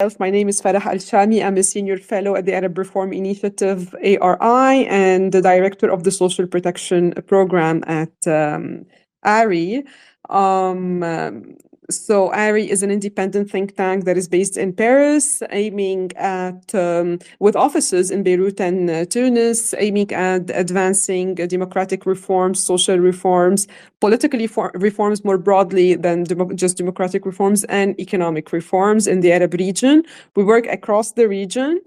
My name is Farah Al Shami. I'm a senior fellow at the Arab Reform Initiative, ARI, and the director of the Social Protection Program at ARI. Um, um, so, ARI is an independent think tank that is based in Paris, aiming at, with offices in Beirut and Tunis, aiming at advancing democratic reforms, social reforms, political reforms more broadly than just democratic reforms, and economic reforms in the Arab region. We work across the region.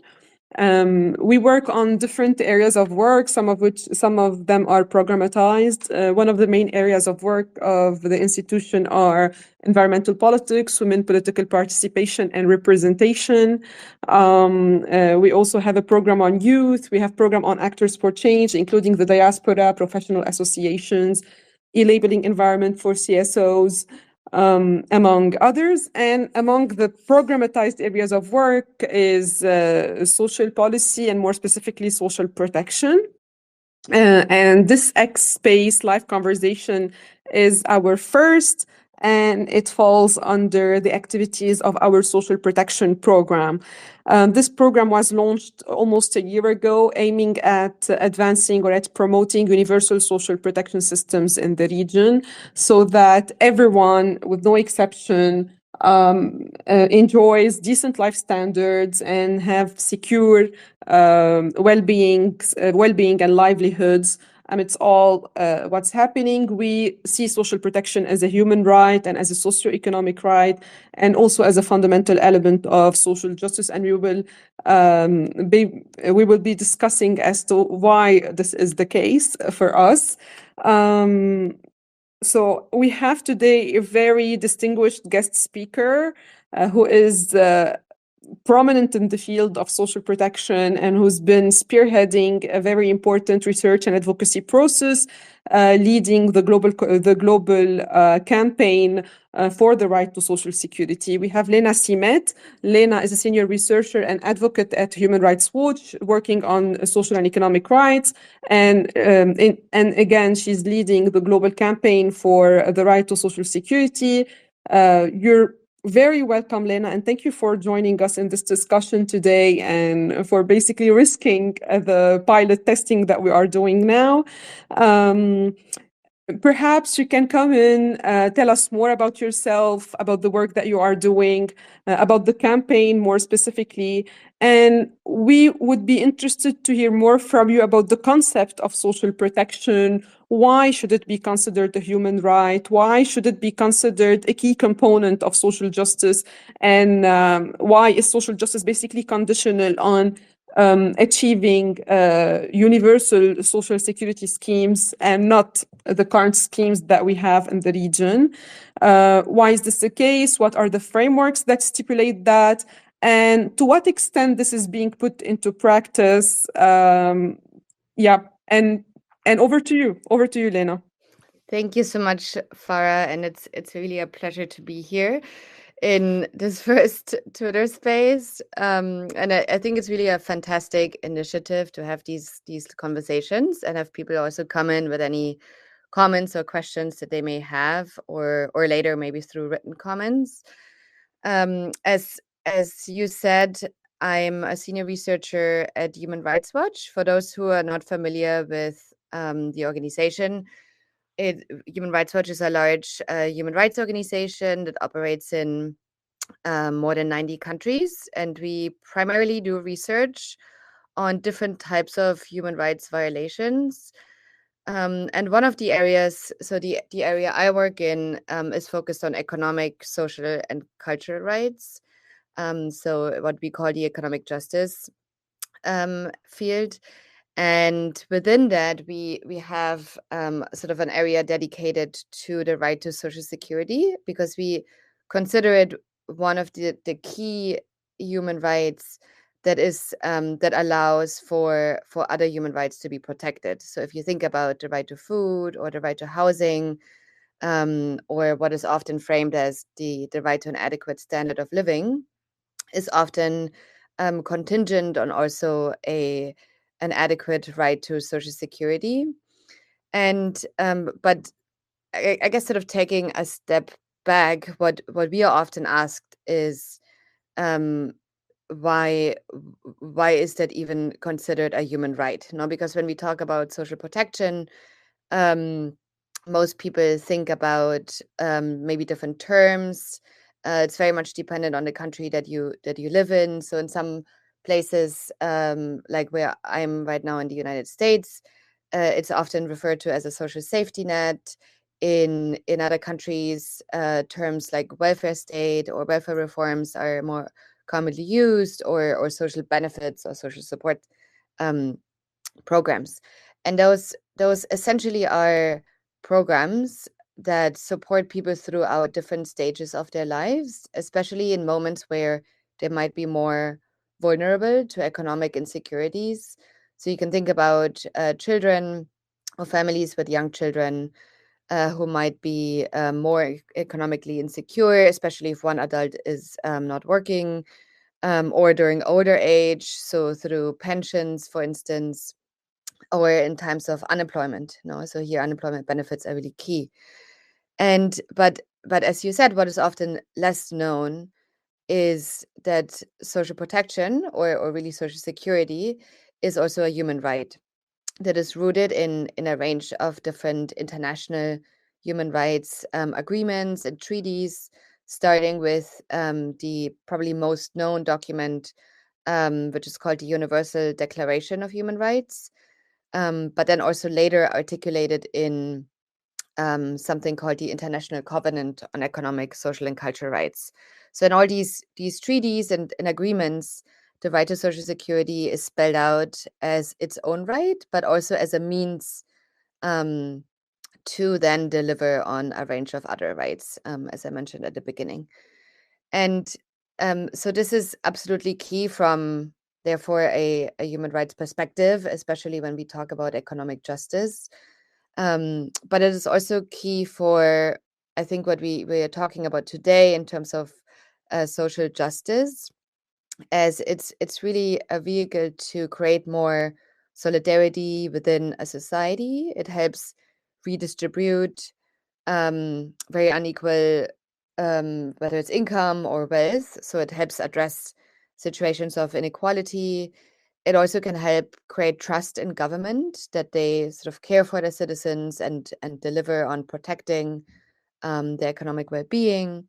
We work on different areas of work, some of them are programmatized. One of the main areas of work of the institution are environmental politics, women political participation and representation. We also have a program on youth. We have program on actors for change, including the diaspora, professional associations, e-labeling environment for CSOs, among others. And among the programmatized areas of work is social policy and more specifically social protection. And this X Space live conversation is our first, and it falls under the activities of our social protection program. This program was launched almost a year ago, aiming at advancing or at promoting universal social protection systems in the region so that everyone, with no exception, enjoys decent life standards and have secure well-being and livelihoods amidst all what's happening. We see social protection as a human right and as a socio-economic right, and also as a fundamental element of social justice. And we will be discussing as to why this is the case for us. So we have today a very distinguished guest speaker who is prominent in the field of social protection and who's been spearheading a very important research and advocacy process, leading the global campaign for the right to social security. We have Lena Simet. Lena is a senior researcher and advocate at Human Rights Watch, working on social and economic rights. And again, she's leading the global campaign for the right to social security. You're very welcome, Lena, and thank you for joining us in this discussion today and for basically risking the pilot testing that we are doing now. Perhaps you can come in, tell us more about yourself, about the work that you are doing, about the campaign more specifically. And we would be interested to hear more from you about the concept of social protection. Why should it be considered a human right? Why should it be considered a key component of social justice? And why is social justice basically conditional on achieving universal social security schemes and not the current schemes that we have in the region? Why is this the case? What are the frameworks that stipulate that? And to what extent this is being put into practice? Yeah, and over to you, Lena. Thank you so much, Farah, and it's really a pleasure to be here in this first Twitter space. And I think it's really a fantastic initiative to have these conversations and have people also come in with any comments or questions that they may have, or later maybe through written comments. As you said, I'm a senior researcher at Human Rights Watch. For those who are not familiar with the organization, Human Rights Watch is a large human rights organization that operates in more than 90 countries, and we primarily do research on different types of human rights violations. And one of the areas, so the area I work in, is focused on economic, social, and cultural rights. So what we call the economic justice field. And within that, we have sort of an area dedicated to the right to social security, because we consider it one of the key human rights that is that allows for other human rights to be protected. So if you think about the right to food or the right to housing, or what is often framed as the right to an adequate standard of living, is often contingent on also an adequate right to social security. And but I guess sort of taking a step back, what we are often asked is, why is that even considered a human right? No, because when we talk about social protection, um, most people think about maybe different terms. It's very much dependent on the country that you live in. So in some places, like where I'm right now in the United States, it's often referred to as a social safety net. In other countries, terms like welfare state or welfare reforms are more commonly used, or social benefits or social support um, programs. And those essentially are programs that support people throughout different stages of their lives, especially in moments where they might be more vulnerable to economic insecurities. So you can think about children or families with young children who might be more economically insecure, especially if one adult is not working, or during older age, so through pensions, for instance, or in times of unemployment. No, so here unemployment benefits are really key. And but as you said, what is often less known is that social protection, or really social security, is also a human right that is rooted in a range of different international human rights agreements and treaties, starting with the probably most known document, which is called the Universal Declaration of Human Rights, but then also later articulated in something called the International Covenant on Economic, Social, and Cultural Rights. So in all these treaties and agreements, the right to social security is spelled out as its own right, but also as a means um, to then deliver on a range of other rights, as I mentioned at the beginning. And so this is absolutely key from, therefore, a human rights perspective, especially when we talk about economic justice. But it is also key for, I think, what we are talking about today in terms of social justice, as it's really a vehicle to create more solidarity within a society. It helps redistribute very unequal, whether it's income or wealth. So it helps address situations of inequality. It also can help create trust in government, that they sort of care for their citizens and deliver on protecting their economic well-being.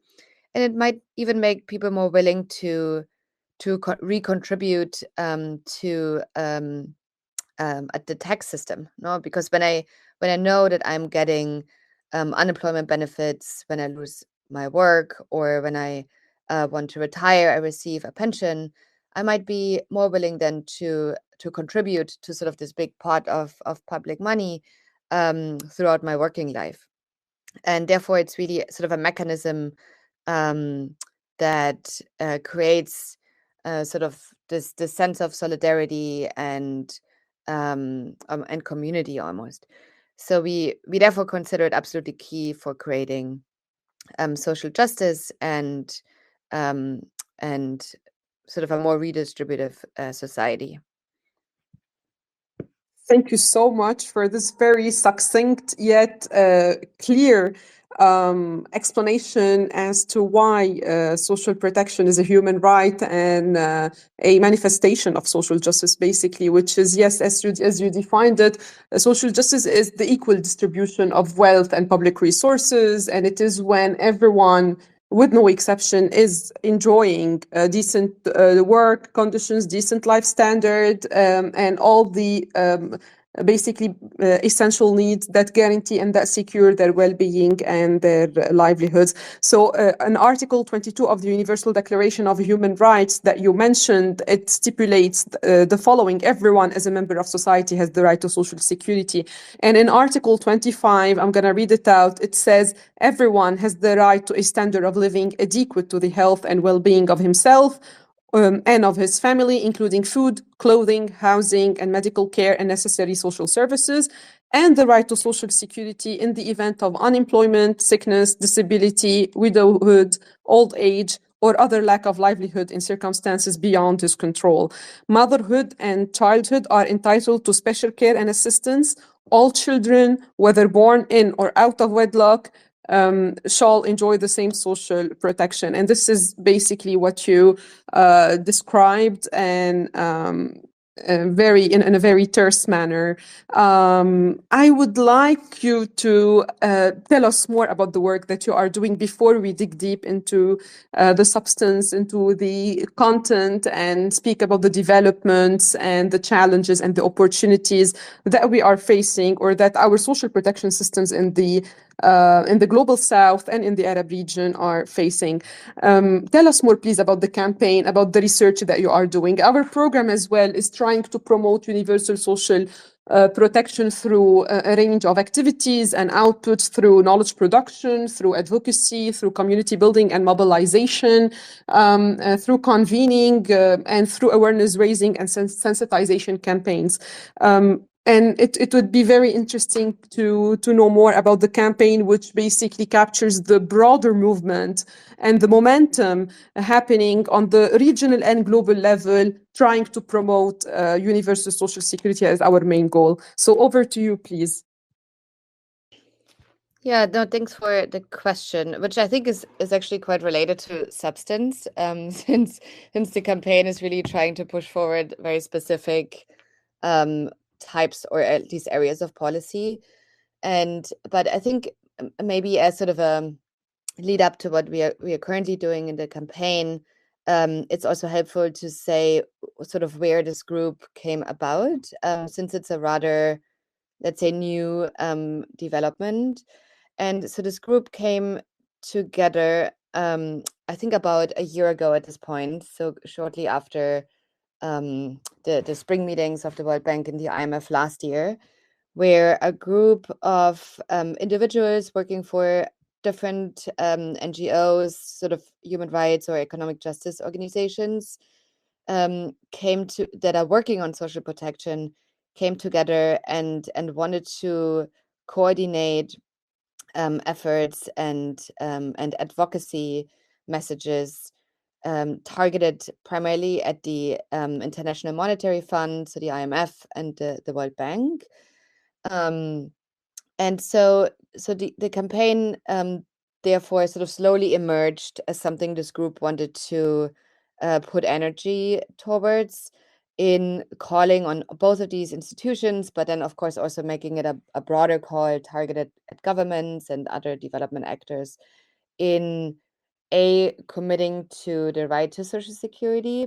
And it might even make people more willing to recontribute to at the tax system, no? Because when I know that I'm getting unemployment benefits when I lose my work, or when I want to retire, I receive a pension, I might be more willing then to contribute to sort of this big pot of public money throughout my working life. And therefore, it's really sort of a mechanism um, that creates sort of this sense of solidarity and community almost. So we therefore consider it absolutely key for creating social justice um, and sort of a more redistributive society. Thank you so much for this very succinct yet clear explanation as to why social protection is a human right and a manifestation of social justice, basically, which is, yes, as you defined it, social justice is the equal distribution of wealth and public resources, and it is when everyone, with no exception, is enjoying decent work conditions, decent life standard, and all the basically essential needs that guarantee and that secure their well-being and their livelihoods. So in Article 22 of the Universal Declaration of Human Rights that you mentioned, it stipulates the following: everyone as a member of society has the right to social security. And in Article 25, I'm going to read it out, it says, everyone has the right to a standard of living adequate to the health and well-being of himself, and of his family, including food, clothing, housing, and medical care and necessary social services, and the right to social security in the event of unemployment, sickness, disability, widowhood, old age, or other lack of livelihood in circumstances beyond his control. Motherhood and childhood are entitled to special care and assistance. All children, whether born in or out of wedlock, shall enjoy the same social protection. And this is basically what you described, and very in a very terse manner. I would like you to tell us more about the work that you are doing before we dig deep into the substance, into the content, and speak about the developments and the challenges and the opportunities that we are facing, or that our social protection systems in the global south and in the Arab region are facing. Tell us more, please, about the campaign, about the research that you are doing. Our program as well is trying to promote universal social protection through a range of activities and outputs, through knowledge production, through advocacy, through community building and mobilization, through convening, and through awareness raising and sensitization campaigns. And it would be very interesting to know more about the campaign, which basically captures the broader movement and the momentum happening on the regional and global level, trying to promote universal social security as our main goal. So over to you, please. Yeah, no, thanks for the question, which I think is actually quite related to substance, since the campaign is really trying to push forward very specific types, or at least areas of policy. But I think maybe as sort of a lead up to what we are currently doing in the campaign, it's also helpful to say sort of where this group came about, since it's a rather, let's say, new development. And so this group came together, I think about a year ago at this point, so shortly after the spring meetings of the World Bank and the IMF last year, where a group of individuals working for different NGOs, sort of human rights or economic justice organizations, that are working on social protection, came together and wanted to coordinate efforts and advocacy messages, targeted primarily at the International Monetary Fund, so the IMF, and the World Bank. And so the campaign therefore sort of slowly emerged as something this group wanted to put energy towards, in calling on both of these institutions, but then of course also making it a broader call targeted at governments and other development actors, in committing to the right to social security,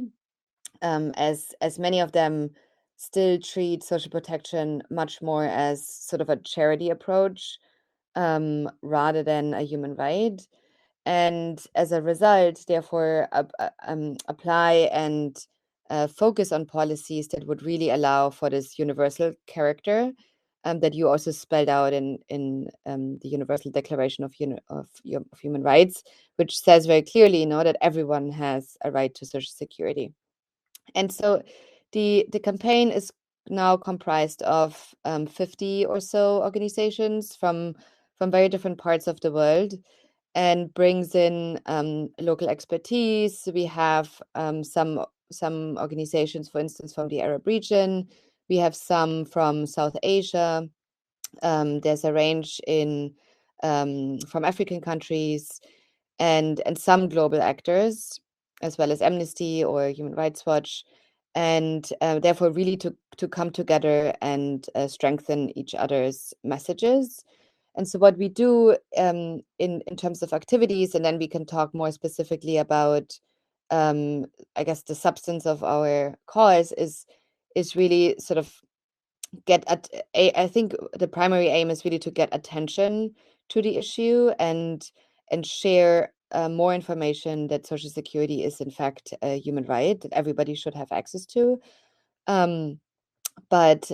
as many of them still treat social protection much more as sort of a charity approach, rather than a human right. And as a result, therefore, apply and focus on policies that would really allow for this universal character, that you also spelled out in the Universal Declaration of Human Rights, which says very clearly, that everyone has a right to social security. And so the campaign is now comprised of 50 or so organizations from very different parts of the world, and brings in local expertise. We have some organizations, for instance, from the Arab region. We have some from South Asia. There's a range from African countries, and some global actors, as well as Amnesty or Human Rights Watch, and therefore really to come together and strengthen each other's messages. And so what we do in terms of activities, and then we can talk more specifically about, I guess, the substance of our cause, is really sort of I think the primary aim is really to get attention to the issue, and share more information that social security is in fact a human right that everybody should have access to. Um, but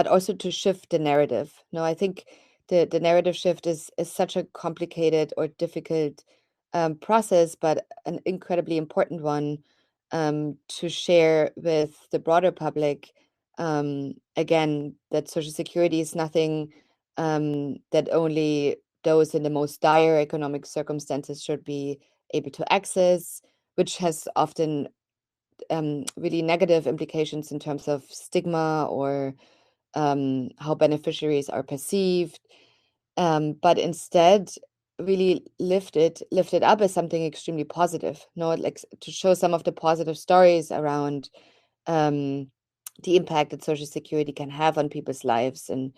also to shift the narrative. No, I think the narrative shift is such a complicated or difficult process, but an incredibly important one, to share with the broader public. Again, that social security is nothing that only those in the most dire economic circumstances should be able to access, which has often really negative implications in terms of stigma, or how beneficiaries are perceived. But instead, really lift it up as something extremely positive. No, like to show some of the positive stories around the impact that social security can have on people's lives, and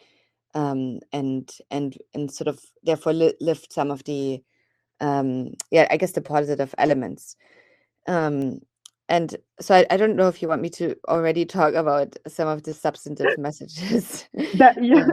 sort of therefore lift some of the I guess the positive elements. And so I don't know if you want me to already talk about some of the substantive messages. That yeah,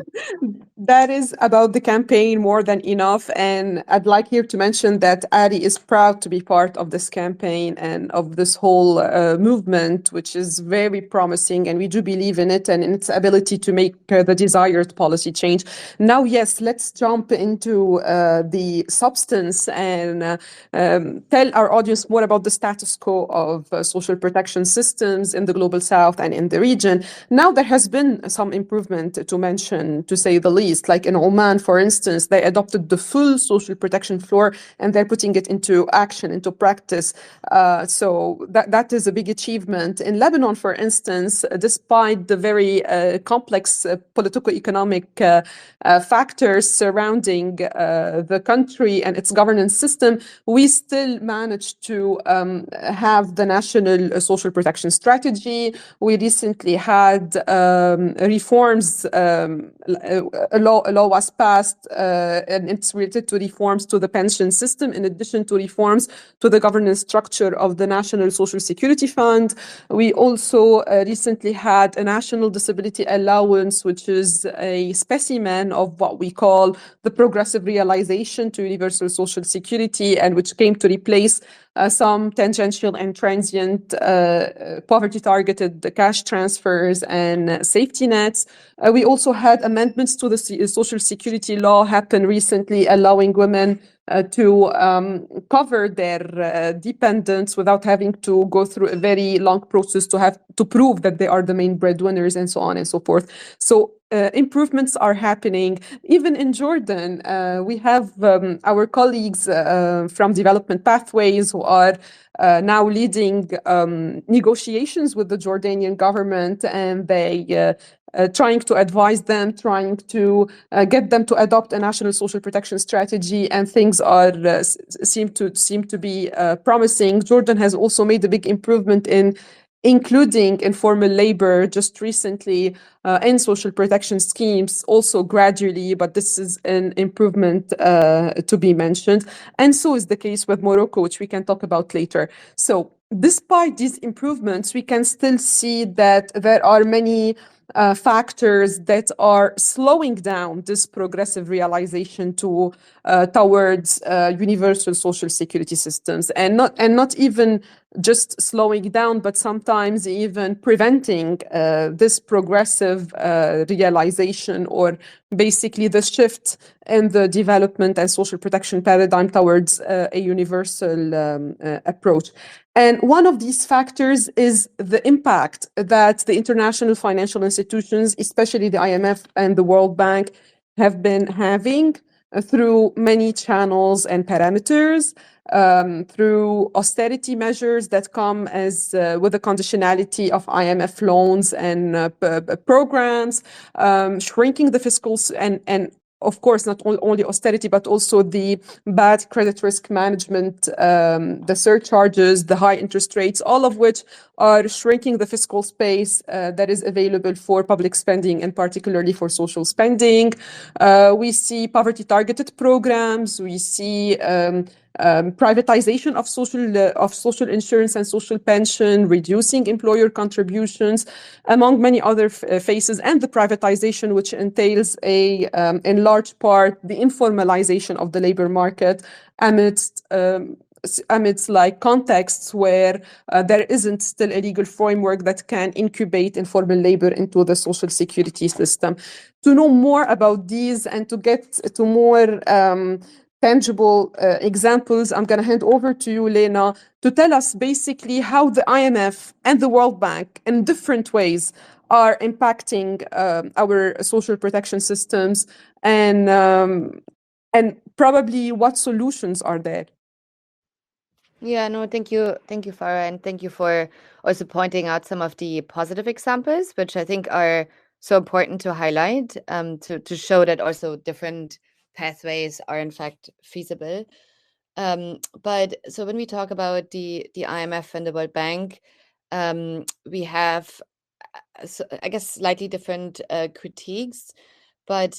that is about the campaign more than enough. And I'd like here to mention that Ari is proud to be part of this campaign and of this whole movement, which is very promising. And we do believe in it and in its ability to make the desired policy change. Now, yes, let's jump into the substance and tell our audience more about the status quo of social protection systems in the global south and in the region. Now, there has been some improvement to mention, to say the least. Like in Oman, for instance, they adopted the full social protection floor and they're putting it into action, into practice. So that is a big achievement. In Lebanon, for instance, despite the very complex political-economic factors surrounding the country and its governance system, we still managed to have the national social protection strategy. We recently had reforms. A law was passed, and it's related to reforms to the pension system, in addition to reforms to the governance structure of the National Social Security Fund. We also recently had a national disability allowance, which is a specimen of what we call the progressive realization to universal social security, and which came to replace some tangential and transient poverty-targeted cash transfers and safety nets. We also had amendments to the Social Security law happen recently, allowing women to cover their dependents without having to go through a very long process to have to prove that they are the main breadwinners, and so on and so forth. So improvements are happening. Even in Jordan, we have our colleagues from Development Pathways who are now leading negotiations with the Jordanian government, and they trying to advise them, trying to get them to adopt a national social protection strategy, and things are seem to be promising. Jordan has also made a big improvement in including informal labor just recently in social protection schemes, also gradually, but this is an improvement to be mentioned. And so is the case with Morocco, which we can talk about later. So despite these improvements, we can still see that there are many factors that are slowing down this progressive realization towards universal social security systems, and not even just slowing down, but sometimes even preventing this progressive realization, or basically the shift in the development and social protection paradigm towards a universal approach. And one of these factors is the impact that the international financial institutions, especially the IMF and the World Bank, have been having through many channels and parameters, through austerity measures that come as with the conditionality of IMF loans and programs, shrinking the fiscal and of course, not only austerity, but also the bad credit risk management, the surcharges, the high interest rates, all of which are shrinking the fiscal space that is available for public spending, and particularly for social spending. We see poverty-targeted programs. We see privatization of social insurance and social pension, reducing employer contributions, among many other phases, and the privatization, which entails in large part, the informalization of the labor market amidst like contexts where there isn't still a legal framework that can incubate informal labor into the social security system. To know more about these and to get to more tangible examples, I'm going to hand over to you, Lena, to tell us basically how the IMF and the World Bank in different ways are impacting our social protection systems, and probably what solutions are there. Yeah, no, thank you, Farah, and thank you for also pointing out some of the positive examples, which I think are so important to highlight, to show that also different pathways are in fact feasible. But so when we talk about the IMF and the World Bank, we have, I guess, slightly different critiques. But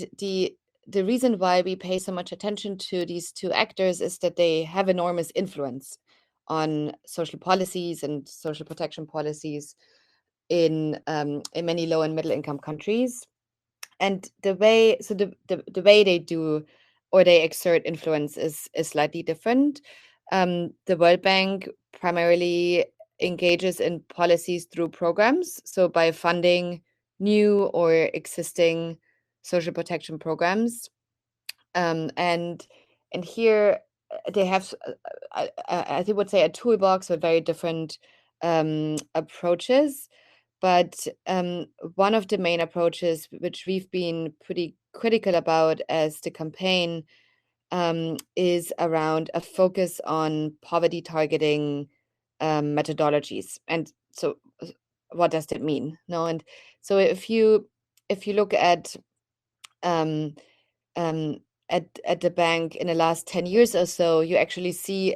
the reason why we pay so much attention to these two actors is that they have enormous influence on social policies and social protection policies in many low and middle income countries. And the way they do or they exert influence is slightly different. The World Bank primarily engages in policies through programs, so by funding new or existing social protection programs. And here they have, I think, would say a toolbox with very different approaches. But one of the main approaches, which we've been pretty critical about as the campaign, is around a focus on poverty targeting methodologies. And so, what does that mean? No, and so if you look um, um, at the bank in the last 10 years or so, you actually see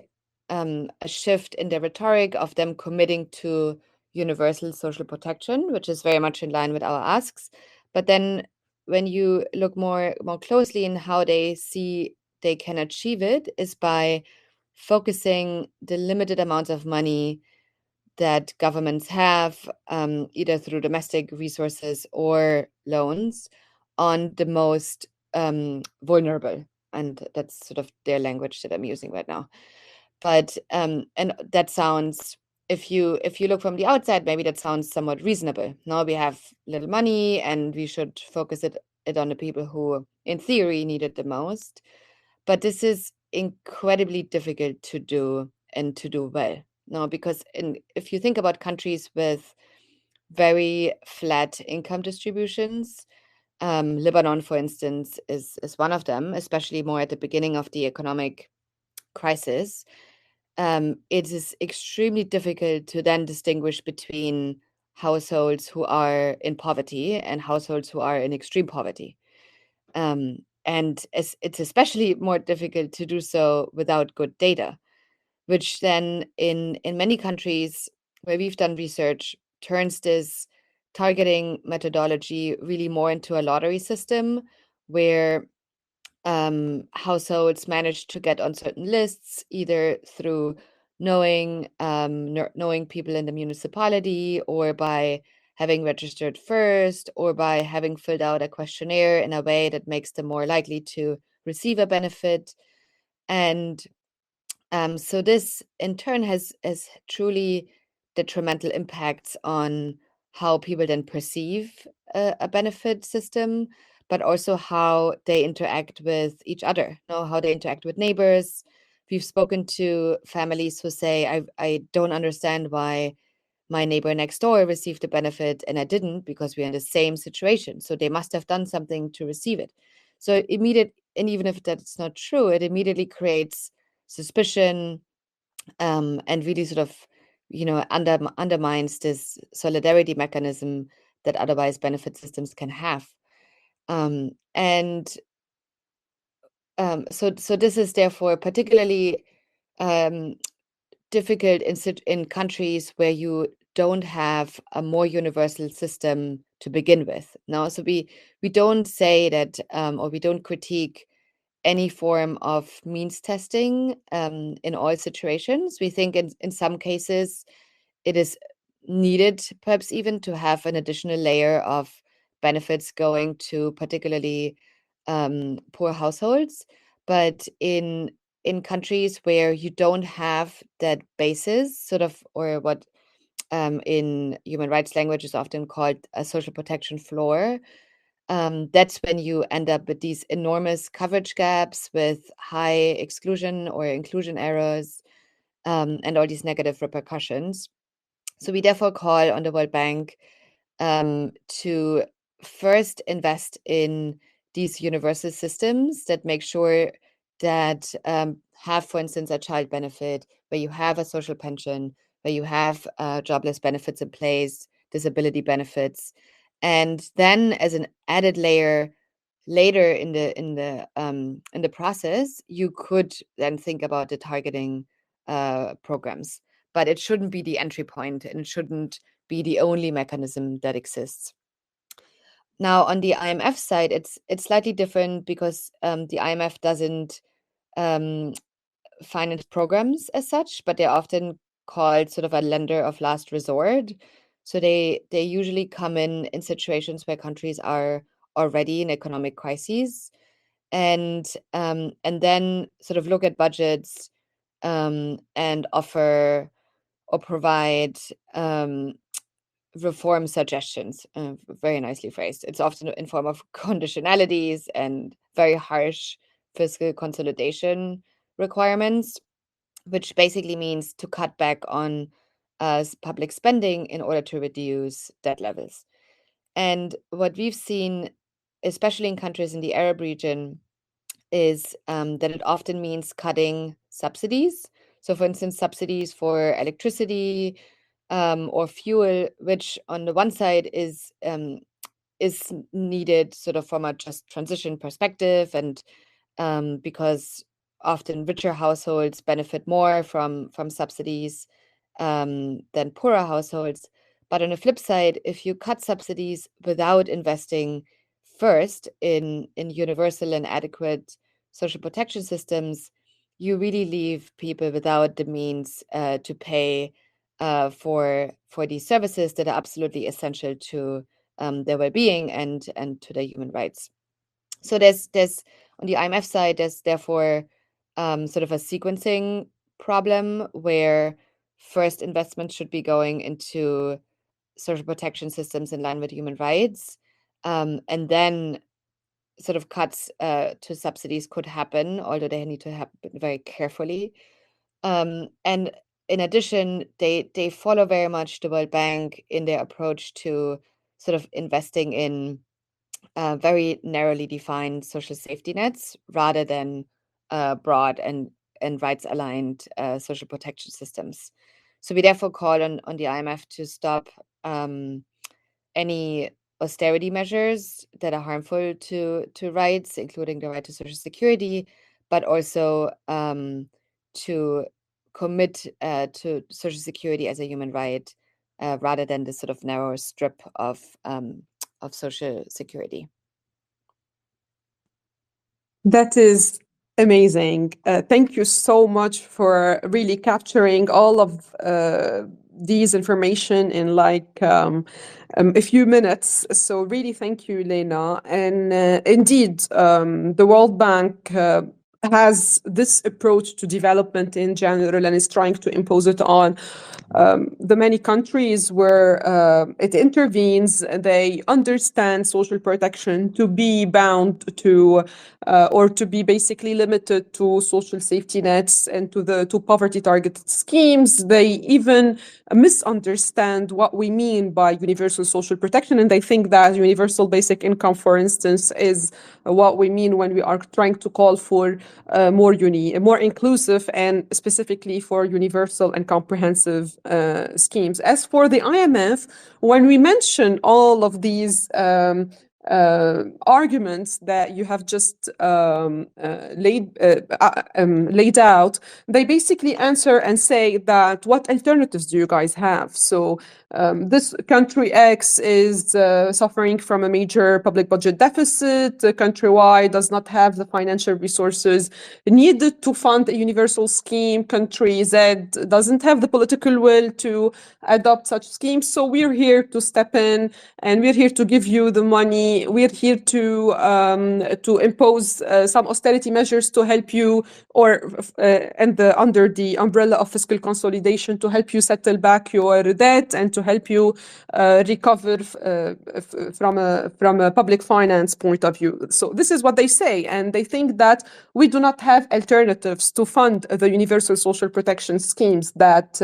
a shift in the rhetoric of them committing to universal social protection, which is very much in line with our asks. But then when you look more closely in how they see they can achieve it is by focusing the limited amounts of money that governments have, either through domestic resources or loans, on the most vulnerable. And that's sort of their language that I'm using right now. But and that sounds, if you look from the outside, maybe that sounds somewhat reasonable. Now we have little money and we should focus it on the people who, in theory, need it the most. But this is incredibly difficult to do and to do well. No, because if you think about countries with very flat income distributions, Lebanon, for instance, is one of them, especially more at the beginning of the economic crisis. It is extremely difficult to then distinguish between households who are in poverty and households who are in extreme poverty. And it's especially more difficult to do so without good data, which then in many countries where we've done research turns this targeting methodology really more into a lottery system where households manage to get on certain lists either through knowing people in the municipality, or by having registered first, or by having filled out a questionnaire in a way that makes them more likely to receive a benefit. And so this in turn has truly detrimental impacts on how people then perceive a benefit system, but also how they interact with each other, how they interact with neighbors. We've spoken to families who say, I don't understand why my neighbor next door received the benefit and I didn't, because we're in the same situation. So they must have done something to receive it. So and even if that's not true, it immediately creates suspicion, and really sort of, undermines this solidarity mechanism that otherwise benefit systems can have. And so this is therefore particularly difficult in countries where you don't have a more universal system to begin with. No, so we don't say that, or we don't critique any form of means testing in all situations. We think in some cases it is needed, perhaps even to have an additional layer of benefits going to particularly poor households. But in countries where you don't have that basis, sort of, or what in human rights language is often called a social protection floor, that's when you end up with these enormous coverage gaps with high exclusion or inclusion errors, and all these negative repercussions. So we therefore call on the World Bank to first invest in these universal systems that make sure that have, for instance, a child benefit, where you have a social pension, where you have jobless benefits in place, disability benefits, and then as an added layer, later in the process, you could then think about the targeting programs, but it shouldn't be the entry point, and it shouldn't be the only mechanism that exists. Now, on the IMF side, it's slightly different because the IMF doesn't um, finance programs as such, but they're often called sort of a lender of last resort. So they usually come in situations where countries are already in economic crises, and then sort of look at budgets and offer or provide reform suggestions. Very nicely phrased. It's often in form of conditionalities and very harsh fiscal consolidation requirements, which basically means to cut back on public spending in order to reduce debt levels. And what we've seen, especially in countries in the Arab region, is that it often means cutting subsidies. So, for instance, subsidies for electricity or fuel, which on the one side is needed sort of from a just transition perspective, and because often richer households benefit more from subsidies than poorer households. But on the flip side, if you cut subsidies without investing first in universal and adequate social protection systems, you really leave people without the means to pay for these services that are absolutely essential to their well-being and to their human rights. So there's on the IMF side, there's therefore sort of a sequencing problem where first investment should be going into social protection systems in line with human rights, and then sort of cuts to subsidies could happen, although they need to happen very carefully. And in addition, they follow very much the World Bank in their approach to sort of investing in very narrowly defined social safety nets rather than broad and rights aligned social protection systems. So we therefore call on the IMF to stop any austerity measures that are harmful to rights, including the right to social security, but also to commit to social security as a human right rather than this sort of narrow strip of social security. That is amazing. Thank you so much for really capturing all of these information in like a few minutes. So really, thank you, Lena. And indeed, the World Bank has this approach to development in general and is trying to impose it on the many countries where it intervenes. They understand social protection to be bound to or to be basically limited to social safety nets and to poverty targeted schemes. They even misunderstand what we mean by universal social protection, and they think that universal basic income, for instance, is what we mean when we are trying to call for more inclusive and specifically for universal and comprehensive schemes. As for the IMF, when we mention all of these arguments that you have just laid out, they basically answer and say that what alternatives do you guys have? So this country X is suffering from a major public budget deficit. Country Y does not have the financial resources needed to fund a universal scheme. Country Z doesn't have the political will to adopt such schemes. So we're here to step in, and we're here to give you the money. We're here to impose some austerity measures to help you, or under the umbrella of fiscal consolidation, to help you settle back your debt and to help you recover from a public finance point of view. So this is what they say, and they think that we do not have alternatives to fund the universal social protection schemes that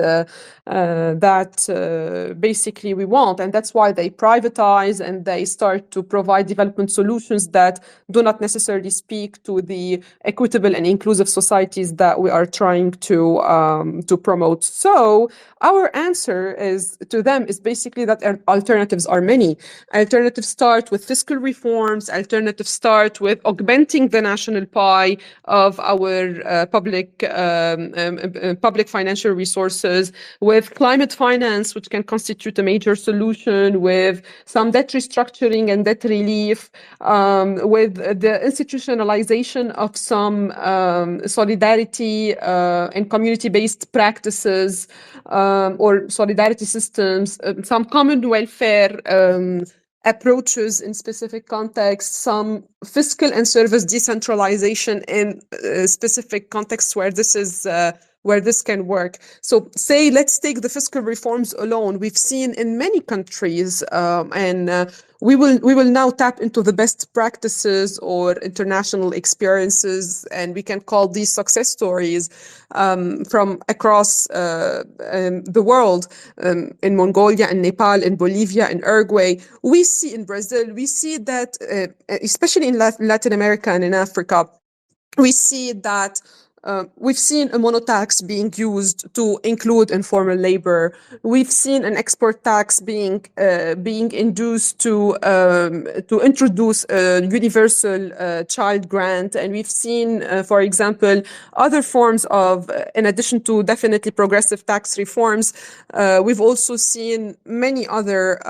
basically we want, and that's why they privatize and they start to provide development solutions that do not necessarily speak to the equitable and inclusive societies that we are trying to promote. So our answer is to them is basically that alternatives are many. Alternatives start with fiscal reforms. Alternatives start with augmenting the national pie of our public financial resources, with climate finance, which can constitute a major solution, with some debt restructuring and debt relief, with the institutionalization of some solidarity and community-based practices, or solidarity systems, some common welfare approaches in specific contexts, some fiscal and service decentralization in specific contexts where this can work. So say, let's take the fiscal reforms alone. We've seen in many countries, and we will now tap into the best practices or international experiences, and we can call these success stories from across the world, in Mongolia and Nepal, in Bolivia and Uruguay. We see in Brazil, we see that, especially in Latin America and in Africa, we see that we've seen a monotax being used to include informal labor. We've seen an export tax being induced to introduce a universal child grant, and we've seen, for example, other forms of, in addition to definitely progressive tax reforms, we've also seen many other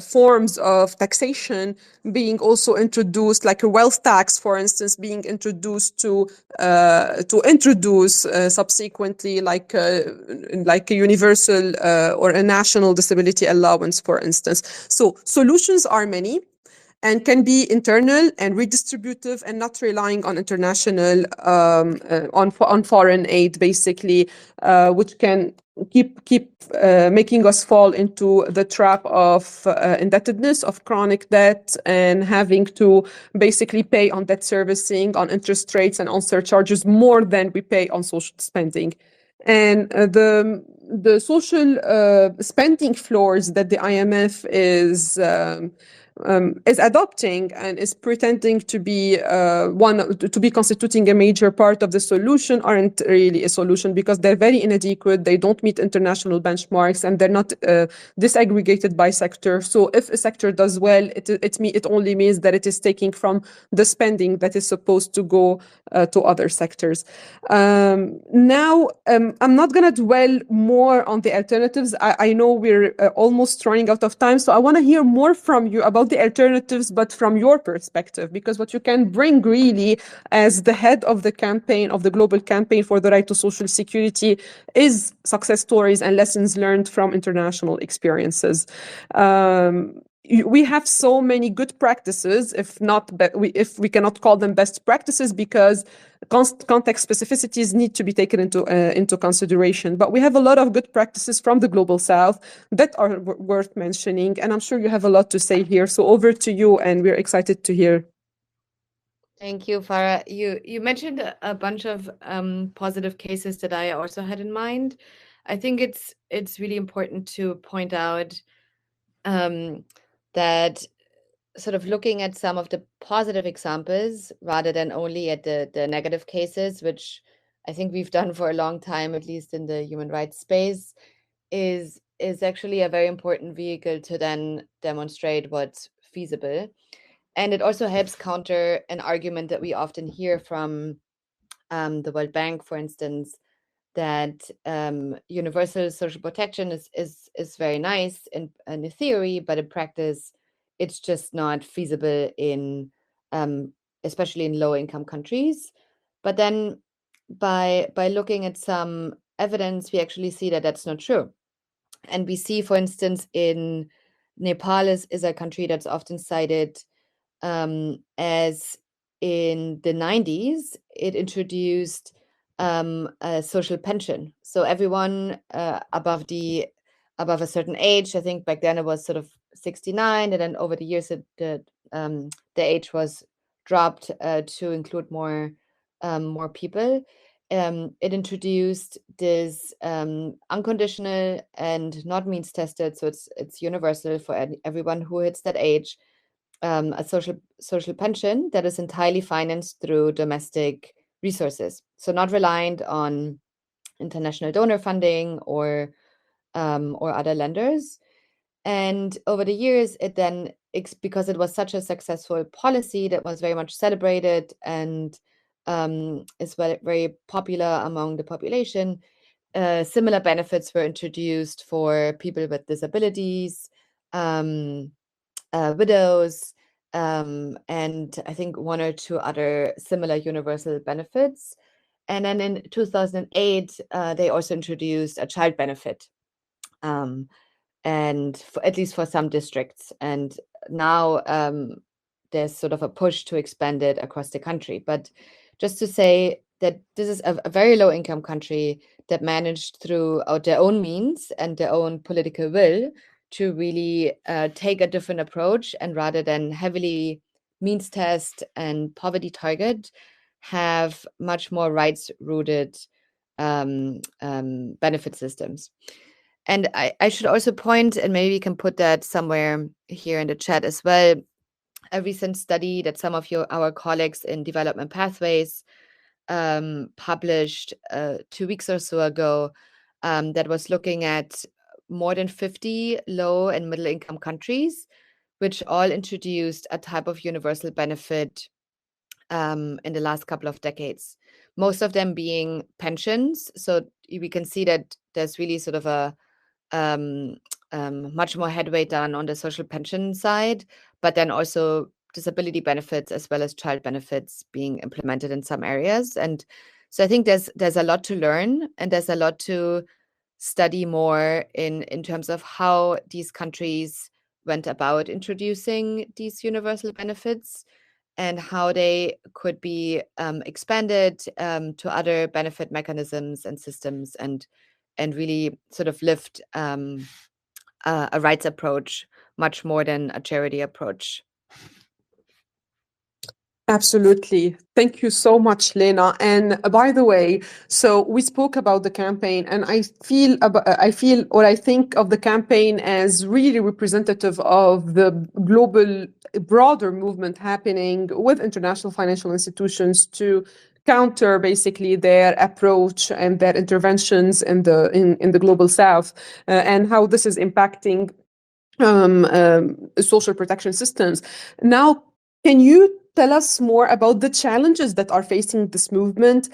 forms of taxation being also introduced, like a wealth tax, for instance, being introduced to introduce subsequently, like a universal or a national disability allowance, for instance. So solutions are many and can be internal and redistributive and not relying on international, on foreign aid, basically, which can keep making us fall into the trap of indebtedness, of chronic debt, and having to basically pay on debt servicing, on interest rates, and on surcharges more than we pay on social spending. And the social spending floors that the IMF is adopting and is pretending to be to be constituting a major part of the solution aren't really a solution, because they're very inadequate. They don't meet international benchmarks, and they're not disaggregated by sector. So if a sector does well, it only means that it is taking from the spending that is supposed to go to other sectors. Now, I'm not going to dwell more on the alternatives. I know we're almost running out of time, so I want to hear more from you about the alternatives, but from your perspective, because what you can bring really as the head of the campaign, of the global campaign for the right to social security, is success stories and lessons learned from international experiences. We have so many good practices, if we cannot call them best practices, because context specificities need to be taken into consideration. But we have a lot of good practices from the global south that are worth mentioning, and I'm sure you have a lot to say here. So over to you, and we're excited to hear. Thank you, Farah. You mentioned a bunch of positive cases that I also had in mind. I think it's really important to point out that sort of looking at some of the positive examples rather than only at the negative cases, which I think we've done for a long time, at least in the human rights space, is actually a very important vehicle to then demonstrate what's feasible. And it also helps counter an argument that we often hear from the World Bank, for instance, that universal social protection is very nice in the theory, but in practice, it's just not feasible in especially in low income countries. But then by looking at some evidence, we actually see that that's not true. And we see, for instance, in Nepal is a country that's often cited as in the 90s, it introduced a social pension. So everyone above a certain age, I think back then it was sort of 69, and then over the years the age was dropped to include more people. It introduced this unconditional and not means tested, so it's universal for everyone who hits that age, a social pension that is entirely financed through domestic resources, so not reliant on international donor funding or other lenders. And over the years, it then, because it was such a successful policy that was very much celebrated and is very popular among the population, similar benefits were introduced for people with disabilities, um, widows, and I think one or two other similar universal benefits. And then in 2008, they also introduced a child benefit, and at least for some districts. And now there's sort of a push to expand it across the country. But just to say that this is a very low income country that managed throughout their own means and their own political will to really take a different approach, and rather than heavily means test and poverty target, have much more rights rooted benefit systems. And I should also point, and maybe we can put that somewhere here in the chat as well, a recent study that some of our colleagues in Development Pathways published 2 weeks or so ago, that was looking at more than 50 low and middle income countries, which all introduced a type of universal benefit in the last couple of decades, most of them being pensions. So we can see that there's really sort of a um, much more headway done on the social pension side, but then also disability benefits as well as child benefits being implemented in some areas. And so I think there's a lot to learn, and there's a lot to study more in terms of how these countries went about introducing these universal benefits, and how they could be expanded to other benefit mechanisms and systems, and really sort of lift a rights approach much more than a charity approach. Absolutely. Thank you so much, Lena. And by the way, so we spoke about the campaign, and I feel or I think of the campaign as really representative of the global broader movement happening with international financial institutions to counter basically their approach and their interventions in the global south, and how this is impacting social protection systems. Now, can you tell us more about the challenges that are facing this movement?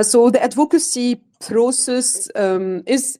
So the advocacy process is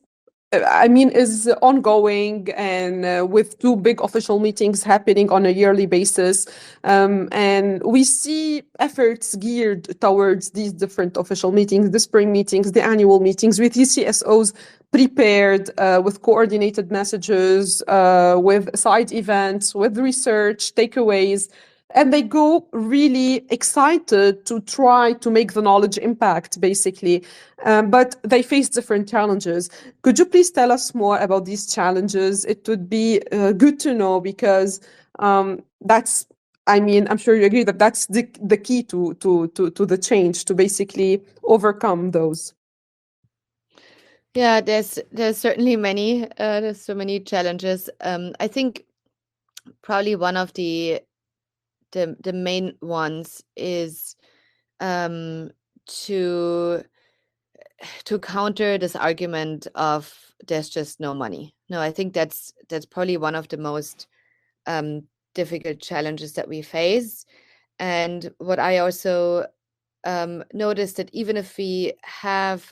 ongoing, and with two big official meetings happening on a yearly basis. And we see efforts geared towards these different official meetings, the spring meetings, the annual meetings, with ECSOs prepared with coordinated messages, with side events, with research, takeaways. And they go really excited to try to make the knowledge impact, basically. But they face different challenges. Could you please tell us more about these challenges? It would be good to know, because that's, I'm sure you agree that that's the key to the change, to basically overcome those. Yeah, there's certainly many. There's so many challenges. I think probably one of the main ones is to counter this argument of there's just no money. No, I think that's probably one of the most difficult challenges that we face. And what I also noticed, that even if we have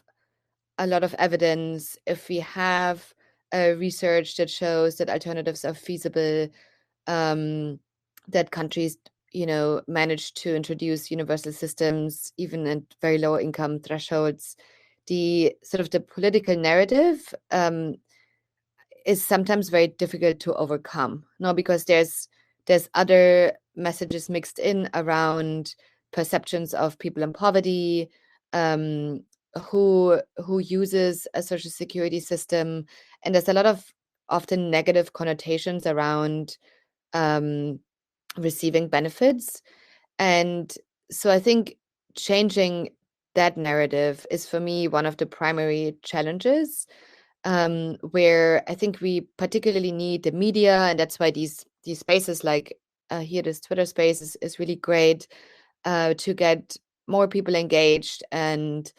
a lot of evidence, if we have research that shows that alternatives are feasible, that countries, manage to introduce universal systems even at very low income thresholds, the sort of the political narrative is sometimes very difficult to overcome. No, because there's other messages mixed in around perceptions of people in poverty, who uses a social security system, and there's a lot of often negative connotations around receiving benefits. And so I think changing that narrative is, for me, one of the primary challenges, where I think we particularly need the media, and that's why these spaces like here, this Twitter space is really great to get more people engaged and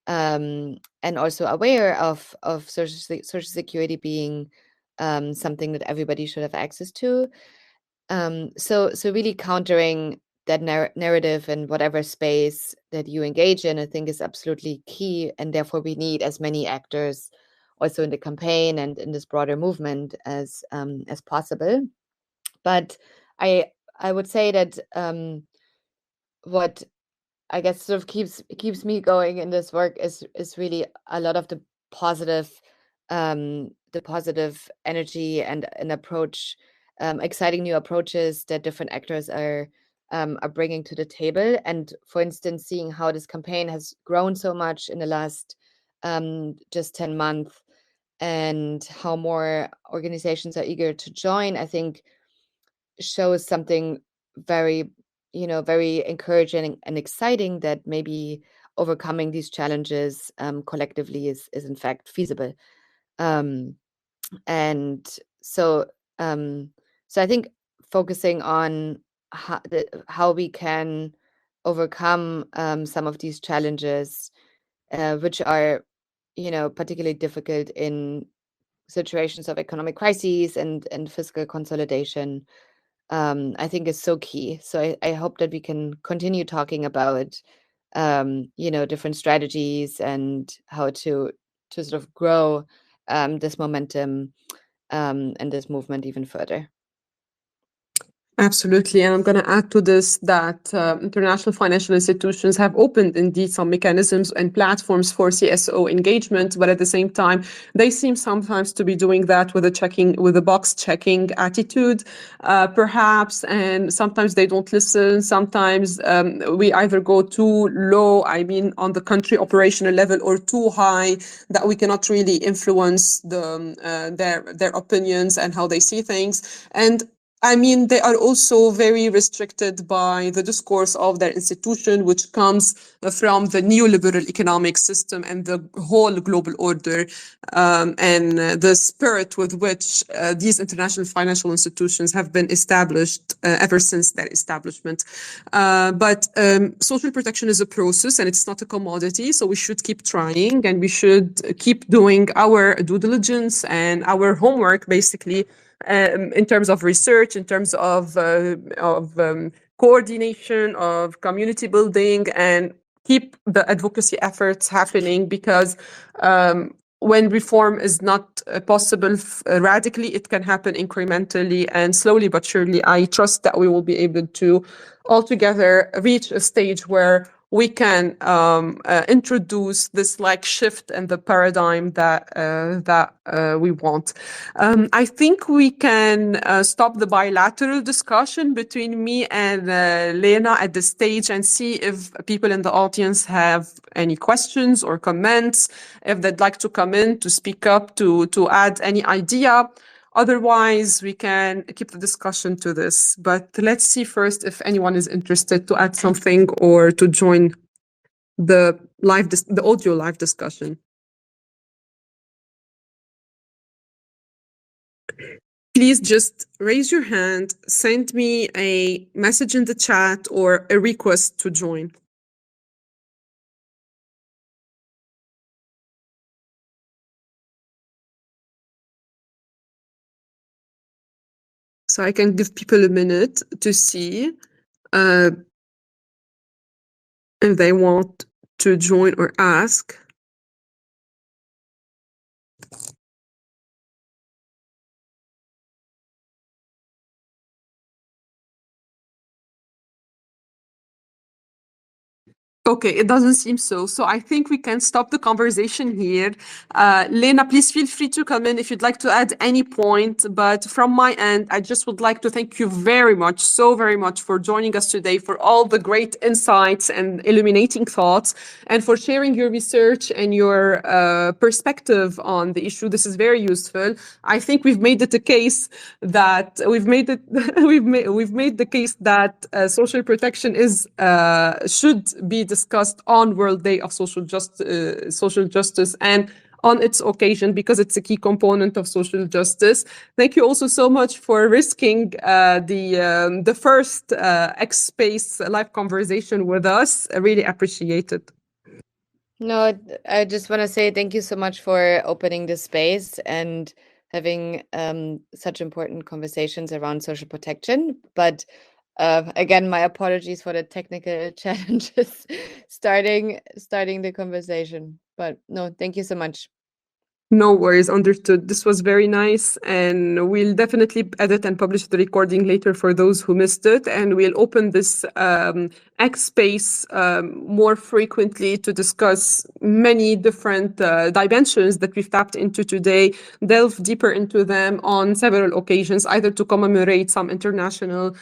also aware of social security being something that everybody should have access to. So really countering that narrative in whatever space that you engage in, I think, is absolutely key, and therefore we need as many actors also in the campaign and in this broader movement as possible. But I would say that what I guess sort of keeps me going in this work is really a lot of the positive energy and an approach, exciting new approaches that different actors are bringing to the table. And for instance, seeing how this campaign has grown so much in the last just 10 months, and how more organizations are eager to join, I think shows something very, very encouraging and exciting, that maybe overcoming these challenges collectively is in fact feasible. Um, and so so I think focusing on how we can overcome some of these challenges, which are, particularly difficult in situations of economic crises and fiscal consolidation, I think is so key. So I hope that we can continue talking about, different strategies and how to sort of grow this momentum and this movement even further. Absolutely. And I'm going to add to this that international financial institutions have opened indeed some mechanisms and platforms for CSO engagement, but at the same time, they seem sometimes to be doing that with a box checking attitude, perhaps. And sometimes they don't listen. Sometimes we either go too low, I mean, on the country operational level, or too high that we cannot really influence their opinions and how they see things. And I mean, they are also very restricted by the discourse of their institution, which comes from the neoliberal economic system and the whole global order, and the spirit with which these international financial institutions have been established ever since their establishment. But social protection is a process and it's not a commodity. So we should keep trying and we should keep doing our due diligence and our homework, basically, in terms of research, in terms of coordination, of community building, and keep the advocacy efforts happening, because when reform is not possible radically, it can happen incrementally and slowly but surely. I trust that we will be able to altogether reach a stage where we can introduce this like shift in the paradigm that we want. I think we can stop the bilateral discussion between me and Lena at this stage and see if people in the audience have any questions or comments, if they'd like to come in to speak up, to add any idea. Otherwise, we can keep the discussion to this. But let's see first if anyone is interested to add something or to join the audio live discussion. Please just raise your hand, send me a message in the chat or a request to join. So I can give people a minute to see if they want to join or ask. Okay, it doesn't seem so. So I think we can stop the conversation here. Lena, please feel free to come in if you'd like to add any point. But from my end, I just would like to thank you very much, so very much, for joining us today, for all the great insights and illuminating thoughts, and for sharing your research and your perspective on the issue. This is very useful. I think we've made it a case that we've made the case that social protection should be discussed on World Day of Social Justice, and on its occasion because it's a key component of social justice. Thank you also so much for risking the first X Space live conversation with us. I really appreciate it. No, I just want to say thank you so much for opening this space and having such important conversations around social protection. But again, my apologies for the technical challenges starting the conversation. But no, thank you so much. No worries, understood. This was very nice, and we'll definitely edit and publish the recording later for those who missed it. And we'll open this X space more frequently to discuss many different dimensions that we've tapped into today, delve deeper into them on several occasions, either to commemorate some international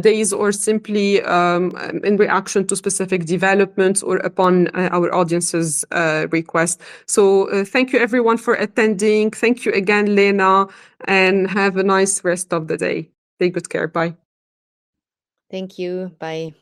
days or simply in reaction to specific developments or upon our audience's request. So thank you everyone for attending. Thank you again, Lena, and have a nice rest of the day. Take good care. Bye. Thank you. Bye.